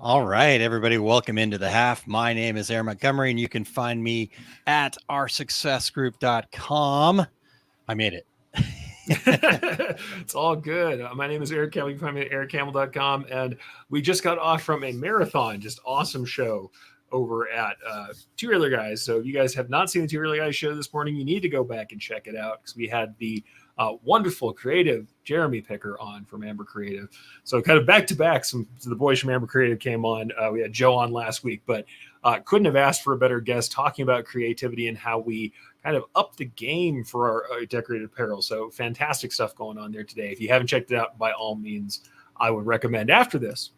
All right, everybody, welcome into the half. My name is Erich Montgomery, and you can find me at oursuccessgroup.com. I made it. It's all good. My name is Erich Campbell. You can find me at erichcampbell.com. And we just got off from a marathon, just awesome show over at Two Regular Guys. So if you guys have not seen the Two Regular Guys show this morning, you need to go back and check it out because we had the wonderful creative Jeremy Picker on from Amber Creative. So kind of back to back, the boys from Amber Creative came on. We had Joe on last week, but couldn't have asked for a better guest talking about creativity and how we kind of up the game for our decorated apparel. So fantastic stuff going on there today. If you haven't checked it out, by all means, I would recommend after this,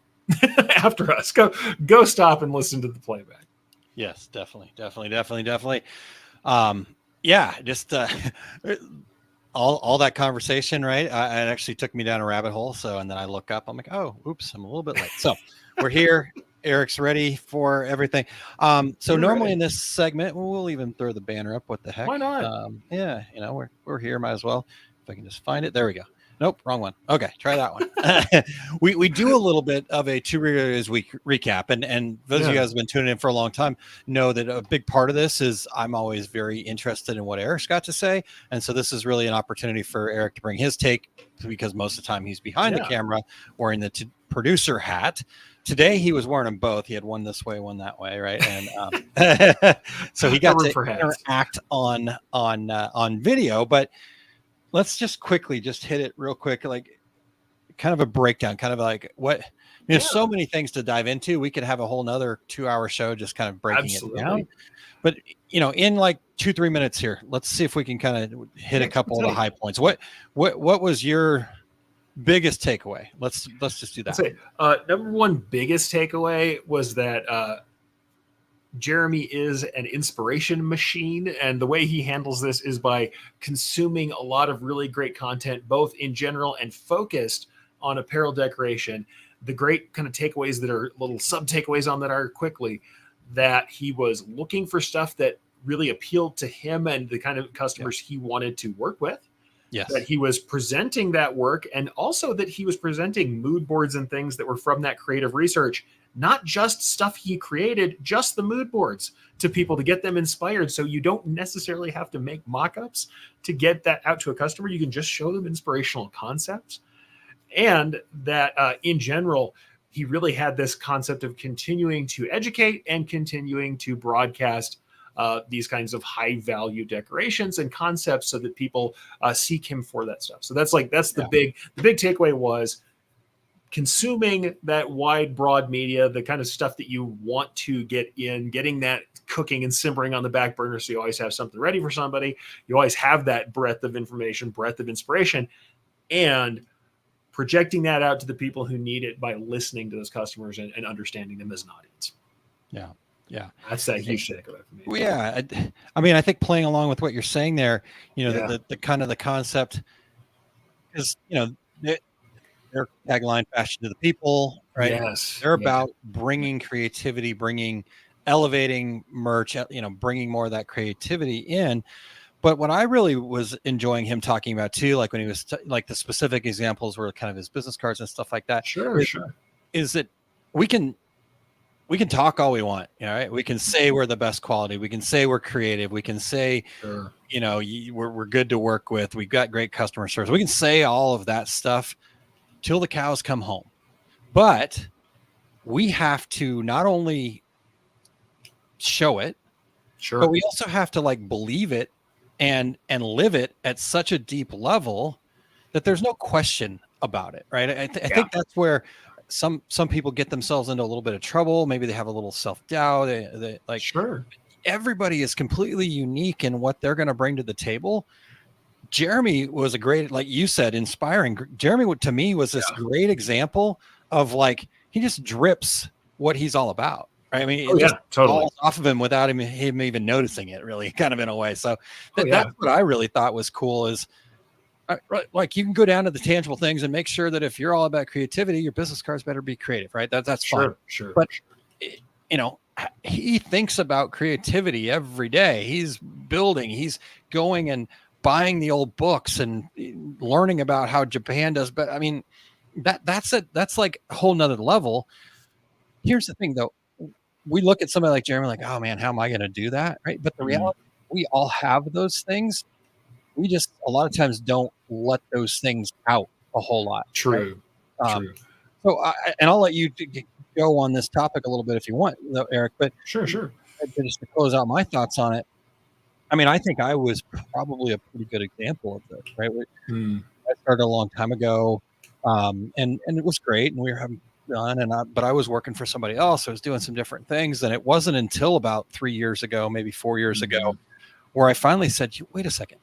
after us, go stop and listen to the playback. Yes, definitely. Yeah, just all that conversation, right? It actually took me down a rabbit hole. So, and then I look up, I'm like, oh, oops, I'm a little bit late. So we're here. Erich's ready for everything. So normally in this segment, we'll even throw the banner up. What the heck? Why not? Yeah, we're here. Might as well. If I can just find it. There we go. Nope, wrong one. Okay, try that one. we do a little bit of a Two Regulars week recap, and those of you guys have been tuning in for a long time know that a big part of this is I'm always very interested in what Erich's got to say, and so this is really an opportunity for Erich to bring his take because most of the time he's behind the camera wearing the producer hat. Today he was wearing them both. He had one this way, one that way, right? And so he got to interact on video. But let's just quickly hit it real quick, like kind of a breakdown, kind of like what so many things to dive into. We could have a whole nother 2-hour show just kind of breaking it down. But in like 2-3 minutes here, let's see if we can kind of hit a couple of the high points. What was your biggest takeaway? Let's just do that. Number one biggest takeaway was that Jeremy is an inspiration machine, and the way he handles this is by consuming a lot of really great content, both in general and focused on apparel decoration. The great kind of takeaways that are little sub takeaways on that are quickly that he was looking for stuff that really appealed to him and the kind of customers he wanted to work with. Yes. That he was presenting that work, and also that he was presenting mood boards and things that were from that creative research, not just stuff he created, just the mood boards to people to get them inspired. So you don't necessarily have to make mock-ups to get that out to a customer. You can just show them inspirational concepts. And that in general, he really had this concept of continuing to educate and continuing to broadcast these kinds of high value decorations and concepts so that people seek him for that stuff. So that's the big takeaway was consuming that wide, broad media, the kind of stuff that you want to get in, getting that cooking and simmering on the back burner. So you always have something ready for somebody. You always have that breadth of information, breadth of inspiration, and projecting that out to the people who need it by listening to those customers and understanding them as an audience. Yeah. Yeah. That's that huge takeaway for me. Well, yeah. I mean, I think playing along with what you're saying there, the kind of the concept is, their tagline, fashion to the people, right? Yes. They're about bringing creativity, elevating merch, bringing more of that creativity in. But what I really was enjoying him talking about too, like when he was like the specific examples were kind of his business cards and stuff like that. Sure. Is that we can talk all we want, right? We can say we're the best quality. We can say we're creative. We can say, we're good to work with. We've got great customer service. We can say all of that stuff till the cows come home. But we have to not only show it, but we also have to believe it and live it at such a deep level that there's no question about it, right? I think that's where some people get themselves into a little bit of trouble. Maybe they have a little self-doubt. Everybody is completely unique in what they're going to bring to the table. Jeremy was a great, like you said, inspiring. Jeremy, to me, was this great example of he just drips what he's all about. Right? I mean, it just falls off of him without him even noticing it, really, kind of in a way. So that's what I really thought was cool is, you can go down to the tangible things and make sure that if you're all about creativity, your business cards better be creative, right? That's fine. Sure. But he thinks about creativity every day. He's building, he's going and buying the old books and learning about how Japan does. But I mean, that's like a whole nother level. here's the thing though. We look at somebody like Jeremy, like, oh man, how am I going to do that? Right. But the reality, we all have those things. We just a lot of times don't let those things out a whole lot. True. Right? True. So, and I'll let you go on this topic a little bit if you want, though, Eric. But Sure. just to close out my thoughts on it, I mean, I think I was probably a pretty good example of this. Right. I started a long time ago, and it was great, and we were having fun. But I was working for somebody else. I was doing some different things, and it wasn't until about 3 years ago, maybe 4 years ago, where I finally said, "Wait a second,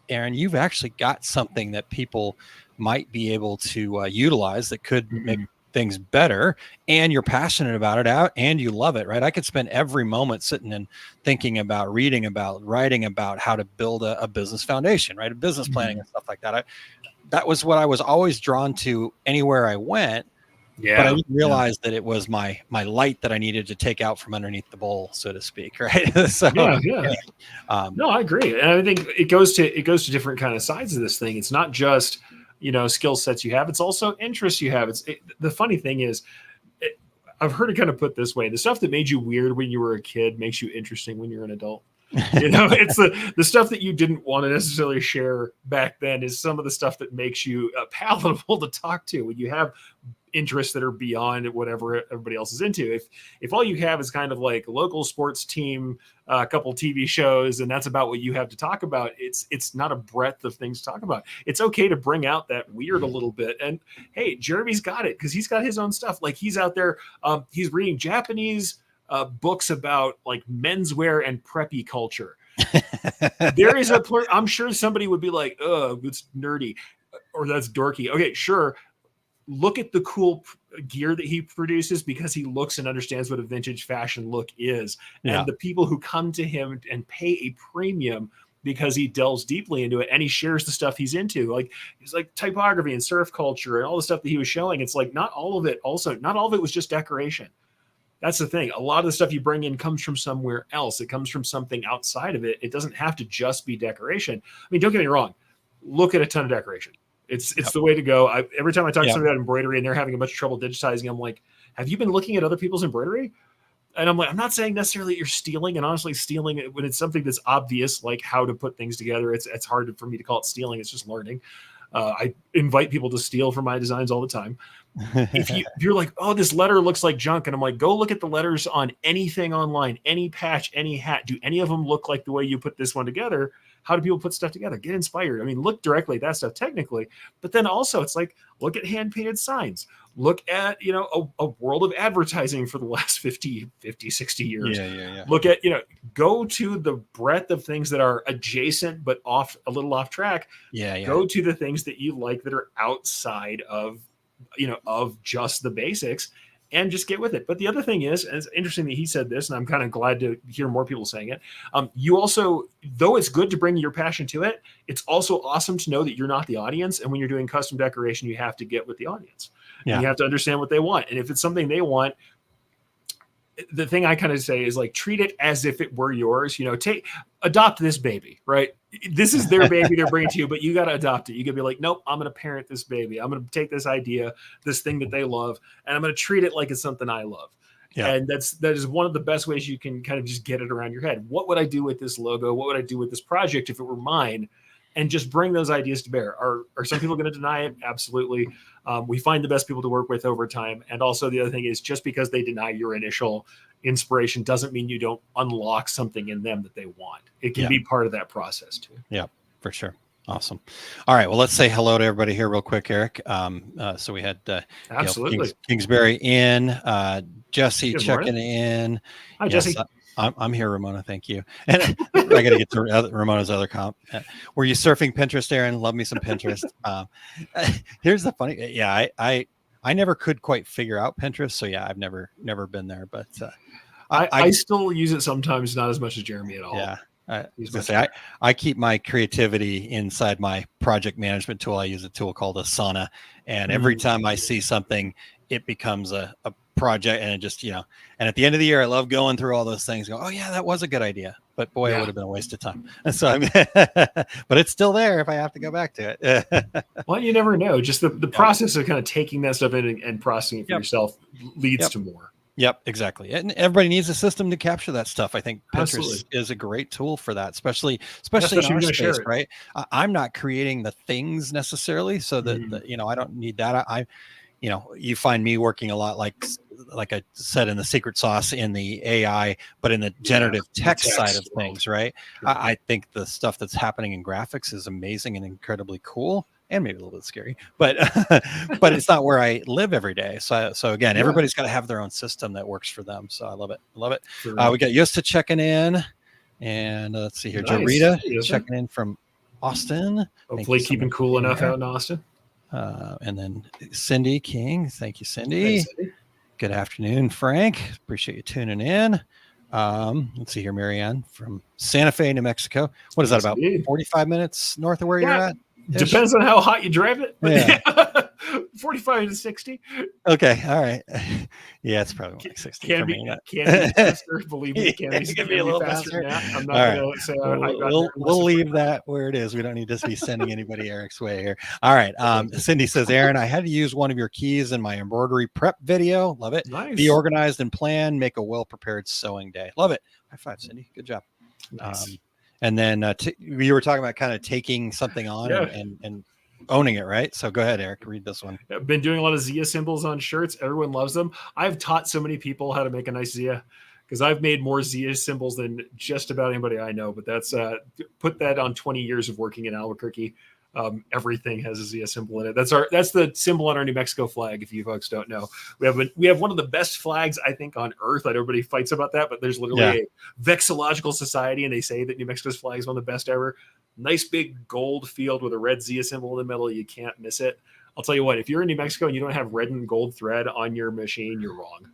Aaron, you've actually got something that people might be able to utilize that could make things better, and you're passionate about it out and you love it." Right. I could spend every moment sitting and thinking about, reading about, writing about how to build a business foundation, right? A business planning and stuff like that. That was what I was always drawn to anywhere I went. Yeah. But I didn't realize that it was my light that I needed to take out from underneath the bowl, so to speak. Right. So, yeah. No, I agree. And I think it goes to different kind of sides of this thing. It's not just, skill sets you have. It's also interests you have. The funny thing is, I've heard it kind of put this way: the stuff that made you weird when you were a kid makes you interesting when you're an adult. It's the stuff that you didn't want to necessarily share back then is some of the stuff that makes you palatable to talk to when you have interests that are beyond whatever everybody else is into. If all you have is kind of like a local sports team, a couple TV shows, and that's about what you have to talk about, it's not a breadth of things to talk about. It's okay to bring out that weird a little bit. And hey, Jeremy's got it because he's got his own stuff. Like he's out there, he's reading Japanese books about like menswear and preppy culture. There is I'm sure somebody would be like, "Oh, it's nerdy," or "That's dorky." Okay, sure. Look at the cool gear that he produces because he looks and understands what a vintage fashion look is. Yeah. And the people who come to him and pay a premium because he delves deeply into it and he shares the stuff he's into. Like he's like typography and surf culture and all the stuff that he was showing. It's like not all of it was just decoration. That's the thing. A lot of the stuff you bring in comes from somewhere else. It comes from something outside of it. It doesn't have to just be decoration. I mean, don't get me wrong. Look at a ton of decoration. It's the way to go. Every time I talk to somebody about embroidery and they're having a bunch of trouble digitizing, I'm like, have you been looking at other people's embroidery? And I'm like, I'm not saying necessarily that you're stealing, and honestly stealing when it's something that's obvious, like how to put things together, it's hard for me to call it stealing. It's just learning. I invite people to steal from my designs all the time. If you're like, oh, this letter looks like junk, and I'm like, go look at the letters on anything online, any patch, any hat. Do any of them look like the way you put this one together? How do people put stuff together? Get inspired. I mean, look directly at that stuff technically, but then also it's like, look at hand-painted signs. Look at, a world of advertising for the last 50, 60 years. Yeah. Look at, go to the breadth of things that are adjacent, but a little off track. Yeah. Go to the things that you like that are outside of, of just the basics, and just get with it. But the other thing is, and it's interesting that he said this, and I'm kind of glad to hear more people saying it. You also, though it's good to bring your passion to it, it's also awesome to know that you're not the audience. And when you're doing custom decoration, you have to get with the audience. Yeah. And you have to understand what they want. And if it's something they want, the thing I kind of say is like, treat it as if it were yours, adopt this baby, right? This is their baby they're bringing to you, but you got to adopt it. You got to be like, nope, I'm going to parent this baby. I'm going to take this idea, this thing that they love, and I'm going to treat it like it's something I love. Yeah. And that is one of the best ways you can kind of just get it around your head. What would I do with this logo? What would I do with this project if it were mine? And just bring those ideas to bear. Are some people going to deny it? Absolutely. We find the best people to work with over time. And also the other thing is, just because they deny your initial inspiration doesn't mean you don't unlock something in them that they want. It can be part of that process too. Yeah, for sure. Awesome. All right. Well, let's say hello to everybody here real quick, Eric. So we had absolutely Kingsbury in, Jesse checking in. Hi, Jesse. I'm here, Ramona. Thank you. And I got to get to Ramona's other comp. Were you surfing Pinterest, Aaron? Love me some Pinterest. Here's the funny. Yeah, I never could quite figure out Pinterest. So yeah, I've never been there, but I still use it sometimes, not as much as Jeremy at all. Yeah. I keep my creativity inside my project management tool. I use a tool called Asana, and every time I see something, it becomes a project, and it just, and at the end of the year, I love going through all those things. Go, oh yeah, that was a good idea, but boy, it would have been a waste of time. And so, but it's still there if I have to go back to it. Well, you never know. Just the process of kind of taking that stuff in and processing it for yourself leads to more. Yep, exactly. And everybody needs a system to capture that stuff. I think Pinterest Absolutely. is a great tool for that, especially in Especially if our you're going to space, share it. right? I'm not creating the things necessarily, so Mhm. that I don't need that. You find me working a lot like I said in the secret sauce in the AI, but in the Yeah, generative the text side of text world. things, right? Sure. I think the stuff that's happening in graphics is amazing and incredibly cool and maybe a little bit scary, but but it's not where I live every day. So again, Yeah, everybody's got to have their own system that works for them. So I love it. I love it. for real. We got Yosta checking in, and let's see here, Nice. Jarita Hey, is it? checking in from Austin. Thank Hopefully you so keeping much for cool being enough here. out in Austin. And then Cindy King. Thank you, Hey, Cindy. Cindy. Good afternoon, Frank. Appreciate you tuning in. Let's see here, Marianne from Santa Fe, New Mexico. What is that, Yes, about indeed. 45 minutes north of where you're Yeah, at? Ish? depends on how hot you drive it, but Yeah. yeah, 45 to 60 Okay. All right. Yeah, it's probably more like 60 can for be me. can be faster. Believe me, Yeah, it can be a can be little faster faster. than that. I'm All not right. going to say I got there in less We'll than leave 45. that where it is. We don't need to be sending anybody Eric's way here. All right. Okay. Cindy says, Aaron, I had to use one of your keys in my embroidery prep video. Love it. Be Nice. organized and plan. Make a well-prepared sewing day. Love it. High five, Cindy. Good job. Nice. And then you were talking about kind of taking something on Yeah. and owning it, right? So go ahead, Eric. Read this one. I've been doing a lot of Zia symbols on shirts. Everyone loves them. I've taught so many people how to make a nice Zia because I've made more Zia symbols than just about anybody I know. But that's put that on 20 years of working in Albuquerque. Everything has a Zia symbol in it. That's the symbol on our New Mexico flag. If you folks don't know, we have one of the best flags I think on earth. I know everybody fights about that, but there's literally a vexillological society, and they say that New Mexico's flag is one of the best ever. Nice big gold field with a red Zia symbol in the middle. You can't miss it. I'll tell you what, if you're in New Mexico and you don't have red and gold thread on your machine, you're wrong.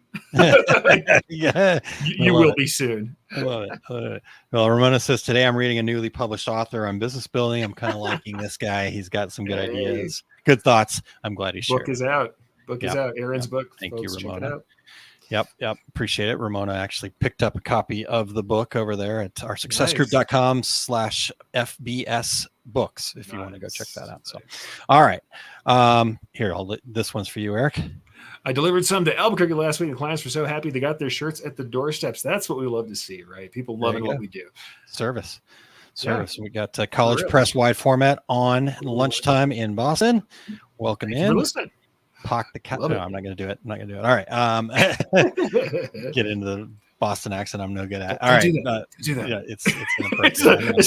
Yeah, you will be soon. I love it. Well, Ramona says, today I'm reading a newly published author on business building. I'm kind of liking this guy. He's got some good ideas, good thoughts. I'm glad he shared. Book is out. Book is out. Aaron's book. Thank folks, you, check Ramona. it out. Yep. Appreciate it. Ramona actually picked up a copy of the book over there at oursuccessgroup.com/FBS books if you want to go check that out. So, all right. Here, this one's for you, Eric. I delivered some to Albuquerque last week, and clients were so happy they got their shirts at the doorsteps. That's what we love to see, right? People loving what we do. Service. Yeah. We got College Press wide forget on lunchtime in Boston. Welcome Thank in. you for listening. Pock the cat. No, I'm not going to do it. All right. Get into the Boston accent. I'm no good at. All right. Do that. Yeah, it's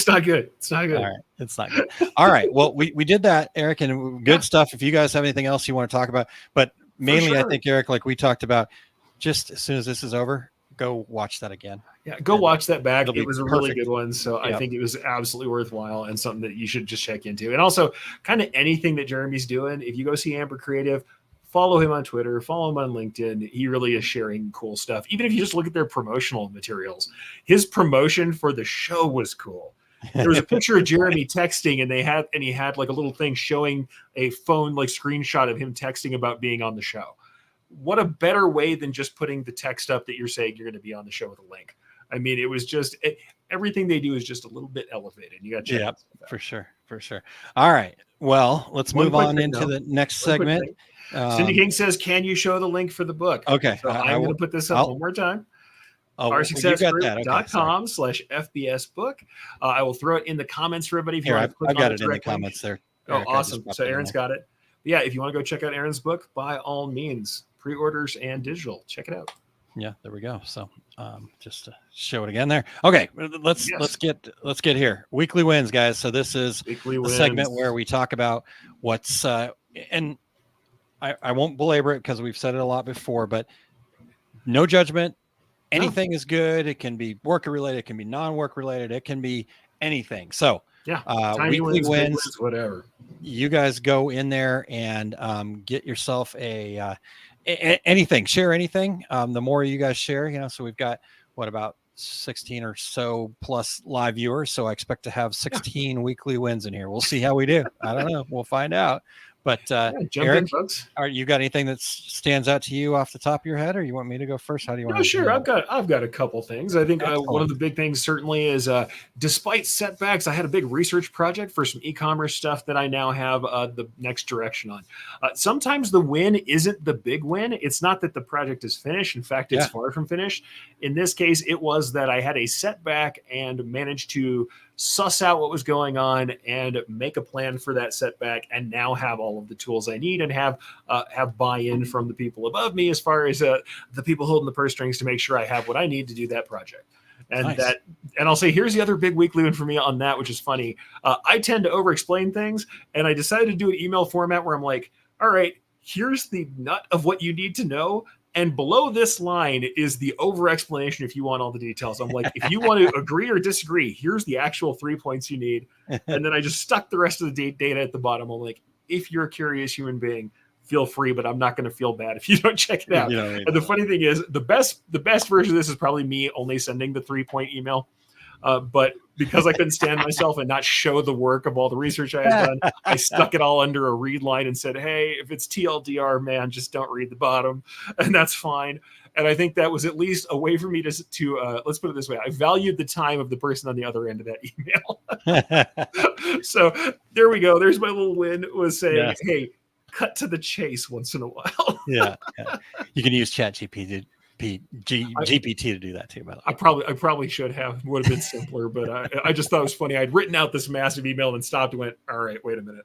not good. It's not good. All right. It's not good. All right. Well, we did that, Eric, and good stuff. If you guys have anything else you want to talk about, but mainly I think, Eric, like we talked about, just as soon as this is over, go watch that again. Yeah, go watch that back. It was a really perfect. good one. So I think it was absolutely worthwhile and something that you should just check into. And also kind of anything that Jeremy's doing, if you go see Amber Creative, follow him on Twitter, follow him on LinkedIn. He really is sharing cool stuff. Even if you just look at their promotional materials, his promotion for the show was cool. There was a picture of Jeremy texting, and he had like a little thing showing a phone like screenshot of him texting about being on the show. What a better way than just putting the text up that you're saying you're going to be on the show with a link. I mean, it was just everything they do is just a little bit elevated. You got to check it out. For sure. All right. Well, let's move on into the next segment. Cindy King says, "Can you show the link for the book?" Okay, so I'm going to put this up one more time. oursuccessgroup.com/FBS book. I will throw it in the comments for everybody. If you want to click I've got it in the comments there. Oh, awesome! So Aaron's got it. But yeah, if you want to go check out Aaron's book, by all means, pre-orders and digital, check it out. Yeah, there we go. So just to show it again there. Okay, let's get here. Weekly wins, guys. So this is the segment where we talk about what's and I won't belabor it because we've said it a lot before, but no judgment. Anything is good. It can be work related, it can be non-work related, it can be anything. So weekly wins, whatever. You guys go in there and get yourself a anything, share anything. The more you guys share, so we've got about 16 or so plus live viewers. So I expect to have 16 weekly wins in here. We'll see how we do. I don't know. We'll find out. But jump Eric, in, folks. you got anything that stands out to you off the top of your head, or you want me to go first? How do you want No, to? sure. I've got a couple things. I think one of Excellent. the big things certainly is, despite setbacks, I had a big research project for some e-commerce stuff that I now have the next direction on. Sometimes the win isn't the big win. It's not that the project is finished. In fact, it's Yeah. far from finished. In this case, it was that I had a setback and managed to suss out what was going on and make a plan for that setback, and now have all of the tools I need and have buy-in from the people above me as far as the people holding the purse strings to make sure I have what I need to do that project. And Nice. and I'll say, here's the other big weekly win for me on that, which is funny. I tend to over-explain things, and I decided to do an email format where I'm like, all right, here's the nut of what you need to know. And below this line is the over explanation if you want all the details. I'm like, if you want to agree or disagree, here's the actual 3 points you need. And then I just stuck the rest of the data at the bottom. I'm like, if you're a curious human being, feel free, but I'm not going to feel bad if you don't check it out. And the funny thing is, the best version of this is probably me only sending the 3-point email. But because I couldn't stand myself and not show the work of all the research I had done, I stuck it all under a read line and said, hey, if it's TLDR, man, just don't read the bottom. And that's fine. And I think that was at least a way for me to let's put it this way. I valued the time of the person on the other end of that email. So there we go. There's my little win, was saying, hey, cut to the chase once in a while. Yeah. You can use ChatGPT GPT to do that too, by the way. I probably should have. Would have been simpler, but I just thought it was funny. I'd written out this massive email and stopped and went, all right, wait a minute.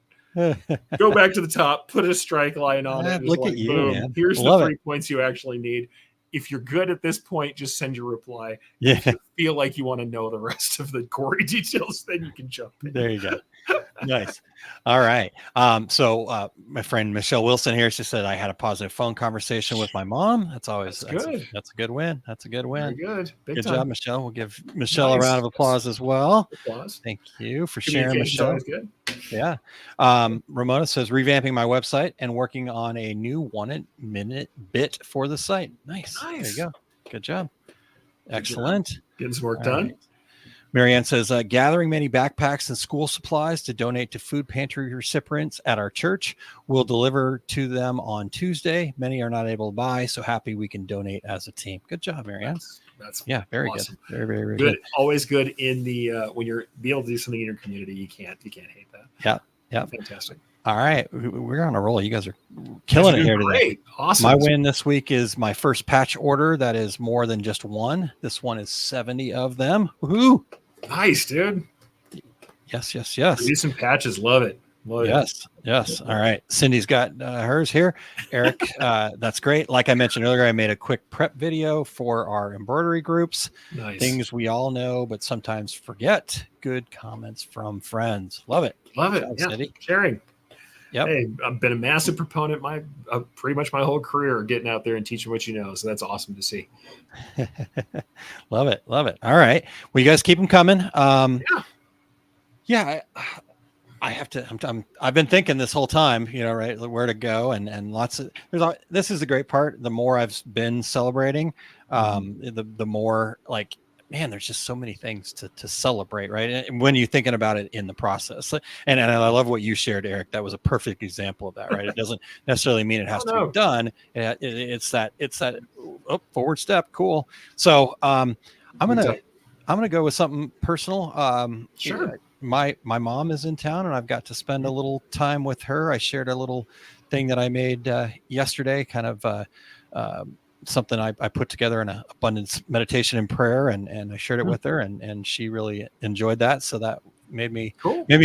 Go back to the top, put a strike line on it. Look at you, boom, man. Here's the 3 points you actually need. If you're good at this point, just send your reply. Yeah. If you feel like you want to know the rest of the gory details, then you can jump in. There you go. Nice. All right. So my friend Michelle Wilson here, she said I had a positive phone conversation with my mom. That's always good. That's a good win. That's a good win. Very good. Good job, Michelle. We'll give Michelle a round of applause as well. Thank you for sharing, Michelle. Good. Yeah. Ramona says revamping my website and working on a new 1-minute bit for the site. Nice. There you go. Good job. Excellent. Getting some work done. Right. Marianne says, gathering many backpacks and school supplies to donate to food pantry recipients at our church. We'll deliver to them on Tuesday. Many are not able to buy, so happy we can donate as a team. Good job, Marianne. That's very awesome. Good. Very good. Always good in the when you're be able to do something in your community. You can't hate that. Yeah. Fantastic. All right, we're on a roll. You guys are killing it here today. Great. Awesome. My win this week is my first patch order. That is more than just one. This one is 70 of them. Woohoo! Nice, dude. Yes. Recent patches, love it. Yes. All right. Cindy's got hers here. Eric, that's great. Like I mentioned earlier, I made a quick prep video for our embroidery groups. Nice. Things we all know, but sometimes forget. Good comments from friends. Love it. Cindy. Sharing. Yep. Hey, I've been a massive proponent pretty much my whole career getting out there and teaching what you know. So that's awesome to see. Love it. All right. Well, you guys keep them coming. I have to, I've been thinking this whole time, right, where to go and lots of, this is the great part. The more I've been celebrating, the more like, man, there's just so many things to celebrate, right? And when you're thinking about it in the process, and I love what you shared, Eric. That was a perfect example of that, right? It doesn't necessarily mean it has to be done. It's that forward step. Cool. So I'm gonna go with something personal. Sure. My mom is in town, and I've got to spend a little time with her. I shared a little thing that I made yesterday, kind of. Something I put together in an abundance meditation and prayer, and I shared it with her, and she really enjoyed that. So that made me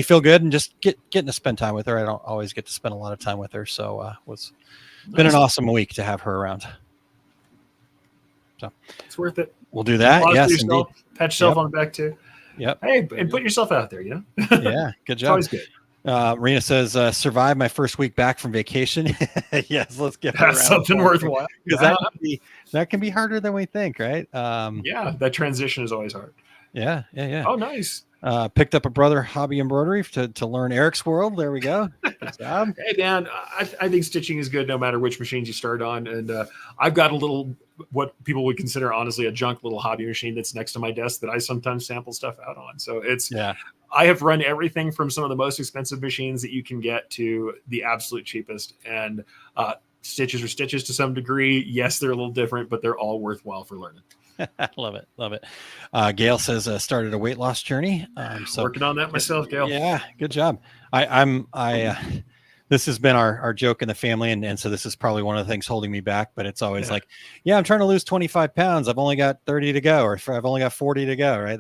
feel good, and just getting to spend time with her. I don't always get to spend a lot of time with her, so been an awesome week to have her around. So it's worth it. We'll do that. Yes, indeed. Pat yourself on the back too. Yep. Hey, and put yourself out there. Yeah. Good job. Always good. Rena says, survived my first week back from vacation. Yes, let's get that's something worthwhile. Because that can be harder than we think, right? That transition is always hard. Yeah. Oh, nice. Picked up a brother hobby embroidery to learn Eric's world. There we go. Good job. Hey, man, I think stitching is good no matter which machines you start on. And I've got a little, what people would consider honestly a junk little hobby machine that's next to my desk that I sometimes sample stuff out on. So I have run everything from some of the most expensive machines that you can get to the absolute cheapest. And stitches are stitches to some degree. Yes, they're a little different, but they're all worthwhile for learning. Love it. Love it. Gail says started a weight loss journey. So Working on that myself, Gail. Yeah, good job. This has been our joke in the family. And so this is probably one of the things holding me back, but it's always like, I'm trying to lose 25 pounds. I've only got 30 to go, or I've only got 40 to go. Right.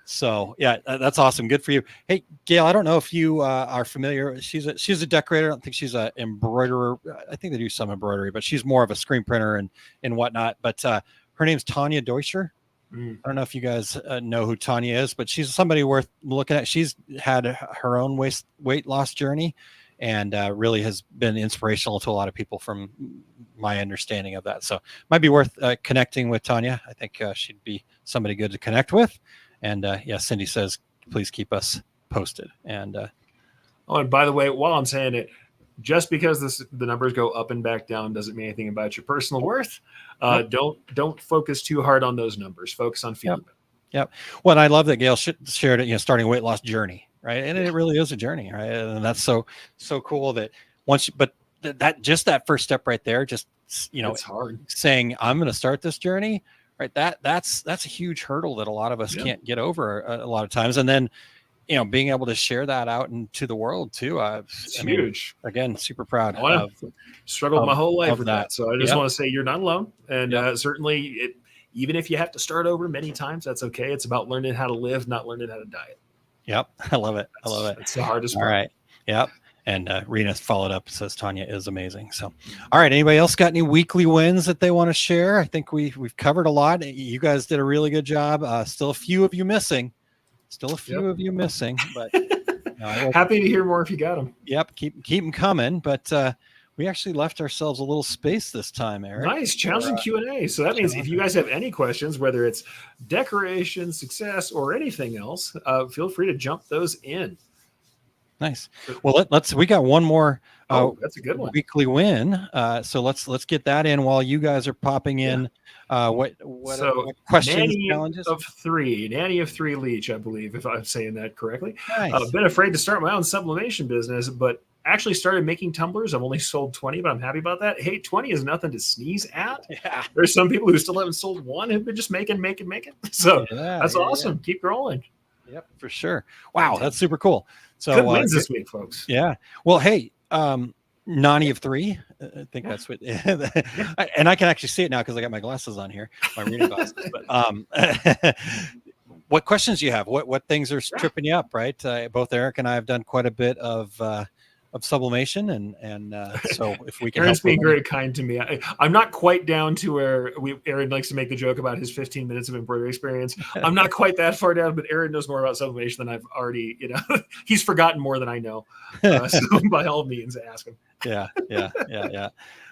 So that's awesome. Good for you. Hey, Gail, I don't know if you are familiar. She's a decorator. I don't think she's an embroiderer. I think they do some embroidery, but she's more of a screen printer and whatnot. But her name's Tanya Deutscher. I don't know if you guys know who Tanya is, but she's somebody worth looking at. She's had her own weight loss journey, and really has been inspirational to a lot of people from my understanding of that. So might be worth connecting with Tanya. I think she'd be somebody good to connect with. And Cindy says, please keep us posted. And and by the way, while I'm saying it, just because the numbers go up and back down doesn't mean anything about your personal worth. Don't focus too hard on those numbers. Focus on feeling better. Yep. Well, and I love that Gail shared it, starting a weight loss journey, right? And it really is a journey, right? And that's so cool that that first step right there, just, it's hard saying, I'm going to start this journey, right? That's a huge hurdle that a lot of us can't get over a lot of times. And then, being able to share that out into the world too. It's huge. Again, super proud. I've struggled my whole life with that. So I just want to say you're not alone. And certainly even if you have to start over many times, that's okay. It's about learning how to live, not learning how to diet. Yep. I love it. It's the hardest part. All right. Yep. And Rena followed up, says Tanya is amazing. So, all right. Anybody else got any weekly wins that they want to share? I think we've covered a lot. You guys did a really good job. Still a few of you missing. But happy to hear more if you got them. Yep. Keep them coming. But we actually left ourselves a little space this time, Eric. Nice. Challenging Q&A. So that means if you guys have any questions, whether it's decoration, success, or anything else, feel free to jump those in. Nice. Well, we got one more that's a good one. Weekly win. So let's get that in while you guys are popping in. What questions, Nanny of three Leech, I believe, if I'm saying that correctly. Nice. Been afraid to start my own sublimation business, but actually started making tumblers. I've only sold 20, but I'm happy about that. Hey, 20 is nothing to sneeze at. Yeah. There's some people who still haven't sold one, who've been just making. So that's awesome. Yeah. Keep growing. Yep, for sure. Wow, that's super cool. So good wins this week, folks. Yeah. Well, hey, Nani of three. I think that's what. And I can actually see it now because I got my glasses on here, my reading glasses. But what questions do you have? What things are tripping you up? Right. Both Eric and I have done quite a bit of sublimation, and so if we can. Aaron's being very kind to me. I'm not quite down to where Aaron likes to make the joke about his 15 minutes of embroidery experience. I'm not quite that far down, but Aaron knows more about sublimation than I've already. He's forgotten more than I know. So by all means, ask him. Yeah.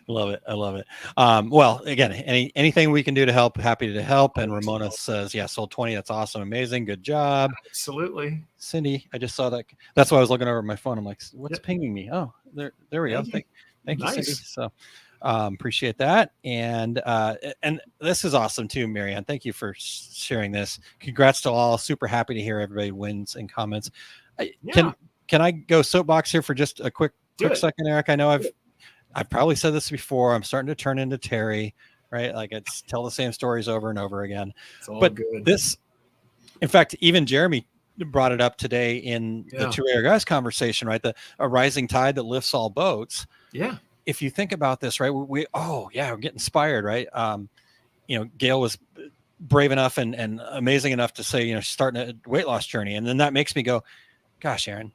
Love it. I love it. Well, again, anything we can do to help, happy to help. And Ramona says, sold 20. That's awesome. Amazing. Good job. Absolutely. Cindy, I just saw that. That's why I was looking over my phone. I'm like, what's pinging me? Oh, there we go. Thank you, nice. Cindy. So appreciate that. And this is awesome too, Marianne. Thank you for sharing this. Congrats to all. Super happy to hear everybody wins and comments. Can I go soapbox here for just a quick second, Eric? I know I've probably said this before. I'm starting to turn into Terry, right? Like it's tell the same stories over and over again. But good. This, in fact, even Jeremy brought it up today in the Two Rare Guys conversation, right? A rising tide that lifts all boats. Yeah. If you think about this, right? We're getting inspired, right? Gail was brave enough and amazing enough to say, she's starting a weight loss journey. And then that makes me go, gosh, Aaron,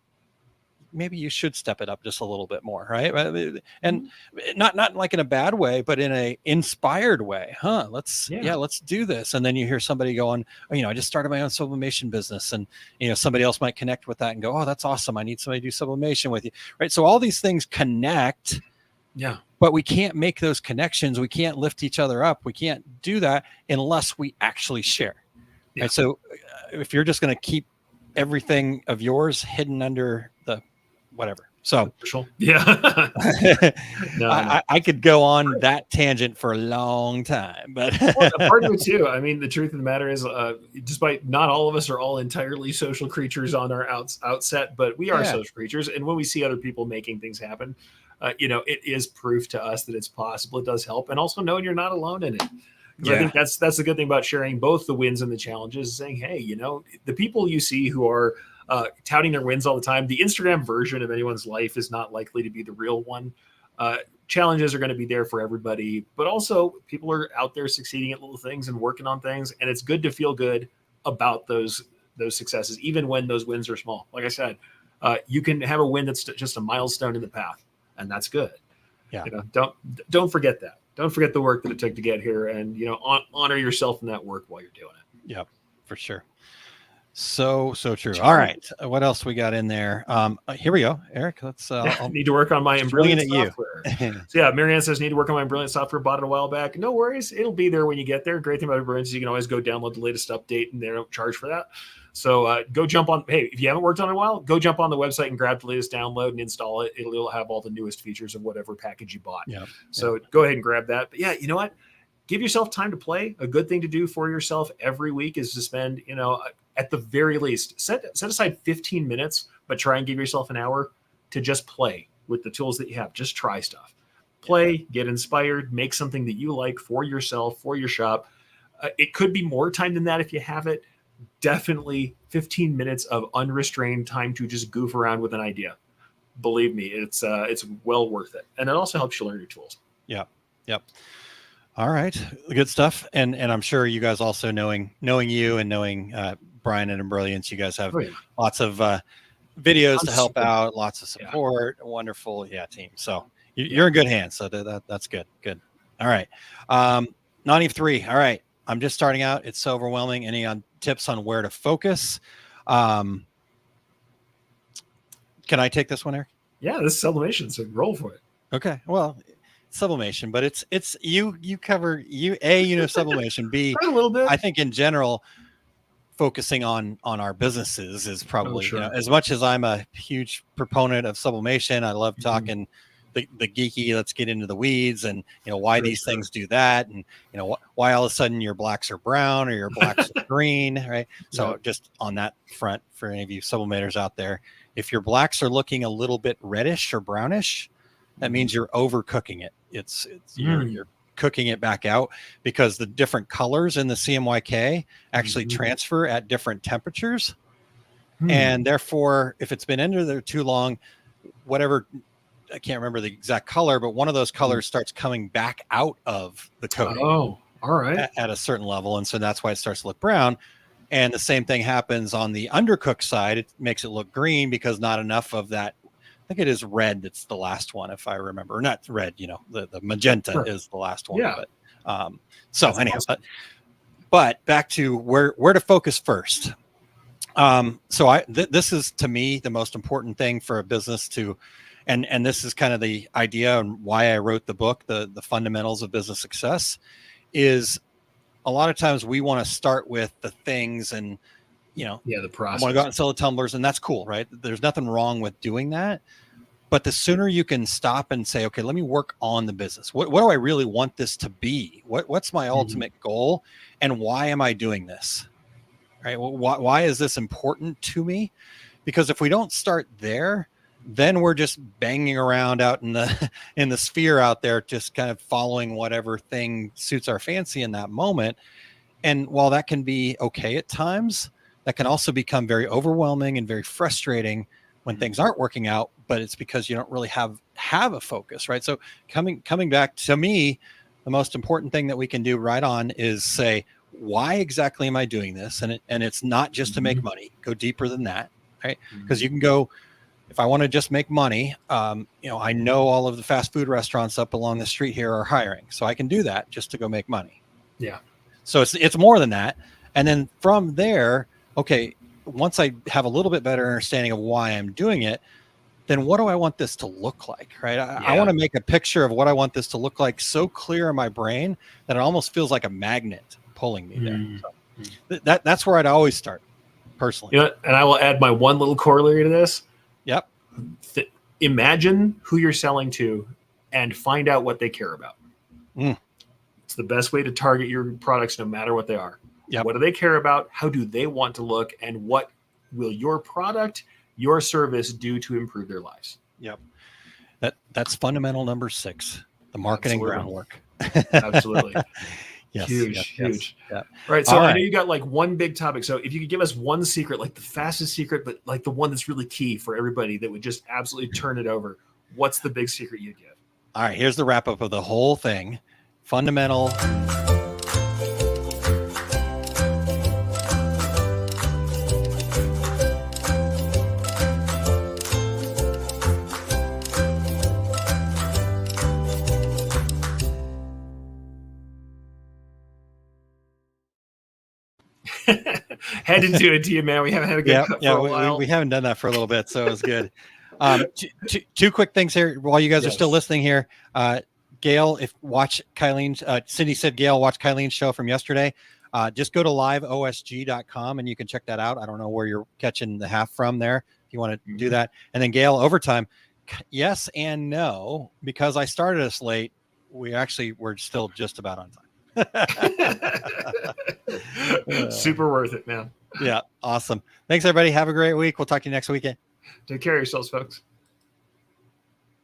maybe you should step it up just a little bit more, right? And not like in a bad way, but in a inspired way, huh? Let's do this. And then you hear somebody going, I just started my own sublimation business, and somebody else might connect with that and go, oh, that's awesome. I need somebody to do sublimation with you, right? So all these things connect, but we can't make those connections. We can't lift each other up. We can't do that unless we actually share. Right? So if you're just going to keep everything of yours hidden under the whatever, So yeah. No, I could go on that tangent for a long time, but well, part of it too. I mean, the truth of the matter is, despite not all of us are all entirely social creatures on our outset, but we are social creatures, and when we see other people making things happen, it is proof to us that it's possible. It does help, and also knowing you're not alone in it. Because I think that's the good thing about sharing both the wins and the challenges. Saying, hey, the people you see who are touting their wins all the time, the Instagram version of anyone's life is not likely to be the real one. Challenges are going to be there for everybody, but also people are out there succeeding at little things and working on things, and it's good to feel good about those successes, even when those wins are small. Like I said, you can have a win that's just a milestone in the path, and that's good. Yeah. Don't forget that. Don't forget the work that it took to get here, and honor yourself in that work while you're doing it. Yep, for sure. So true. All right, what else we got in there? Here we go, Eric. Let's. I need to work on my brilliant software. So yeah, Marianne says need to work on my brilliant software. Bought it a while back. No worries, it'll be there when you get there. Great thing about brilliant is you can always go download the latest update, and they don't charge for that. So go jump on. Hey, if you haven't worked on it in a while, go jump on the website and grab the latest download and install it. It'll have all the newest features of whatever package you bought. Yeah. So go ahead and grab that. But yeah, you know what? Give yourself time to play. A good thing to do for yourself every week is to spend, at the very least, set aside 15 minutes, but try and give yourself an hour to just play with the tools that you have. Just try stuff. Play, get inspired, make something that you like for yourself, for your shop. It could be more time than that if you have it. Definitely 15 minutes of unrestrained time to just goof around with an idea. Believe me, it's well worth it. And it also helps you learn your tools. Yeah. Yep. All right. Good stuff. And I'm sure you guys also knowing you and knowing Brian and Brilliance, you guys have lots of videos to help out, lots of support. Yeah. Wonderful. Yeah. Team. So you're in good hands. So that's good. Good. All right. 93. All right. I'm just starting out. It's so overwhelming. Any tips on where to focus? Can I take this one, Eric? Yeah, this is sublimation, so roll for it. Okay. Well, sublimation, but it's you cover sublimation. B, a little bit. I think in general, focusing on our businesses is probably as much as I'm a huge proponent of sublimation. I love talking the geeky, let's get into the weeds and why these things do that, and why all of a sudden your blacks are brown or your blacks are green, right? So just on that front, for any of you sublimators out there, if your blacks are looking a little bit reddish or brownish, that means you're overcooking it. It's you're cooking it back out, because the different colors in the CMYK actually transfer at different temperatures, and therefore if it's been under there too long, whatever, I can't remember the exact color, but one of those colors starts coming back out of the coating. Oh, all right. At a certain level. And so that's why it starts to look brown. And the same thing happens on the undercooked side. It makes it look green because not enough of that. I think it is red. That's the last one, if I remember. Or not red, the magenta is the last one. Yeah. But, anyhow, but back to where to focus first. This is, to me, the most important thing for a business to, and this is kind of the idea and why I wrote the book, the fundamentals of business success, is a lot of times we want to start with the things and, the process. I want to go out and sell the tumblers, and that's cool, right? There's nothing wrong with doing that. But the sooner you can stop and say, okay, let me work on the business. What do I really want this to be? What's my ultimate goal? And why am I doing this? Right? Well, why is this important to me? Because if we don't start there, then we're just banging around out in the sphere out there, just kind of following whatever thing suits our fancy in that moment. And while that can be okay at times, that can also become very overwhelming and very frustrating when things aren't working out, but it's because you don't really have a focus, right? So coming back to me, the most important thing that we can do right on is say, why exactly am I doing this? And it's not just to make money. Go deeper than that, right? Because you can go, if I want to just make money, I know all of the fast food restaurants up along the street here are hiring, so I can do that just to go make money. Yeah. So it's more than that. And then from there, okay, once I have a little bit better understanding of why I'm doing it, then what do I want this to look like, right? I want to make a picture of what I want this to look like so clear in my brain that it almost feels like a magnet pulling me there. So that's where I'd always start, personally. And I will add my one little corollary to this. Yep. Imagine who you're selling to and find out what they care about. Mm. It's the best way to target your products, no matter what they are. Yep. What do they care about? How do they want to look? And what will your product, your service do to improve their lives? Yep. That's fundamental number 6, the marketing groundwork. Absolutely. Yes, huge. Yeah. Right. So All I right. know you got like one big topic. So if you could give us one secret, like the fastest secret, but like the one that's really key for everybody that would just absolutely turn it over, what's the big secret you'd give? All right. Here's the wrap up of the whole thing. Fundamental. Head into it, to you, man. We haven't had a good cut for a while. We haven't done that for a little bit, so it was good. Two quick things here while you guys are still listening here. Gail, watch Kylene's. Cindy said, Gail, watch Kylene's show from yesterday. Just go to liveosg.com and you can check that out. I don't know where you're catching the half from there if you want to do that. And then Gail, overtime, yes and no, because I started us late. We're still just about on time. Super worth it, man. Yeah, awesome. Thanks, everybody. Have a great week. We'll talk to you next weekend. Take care of yourselves, folks.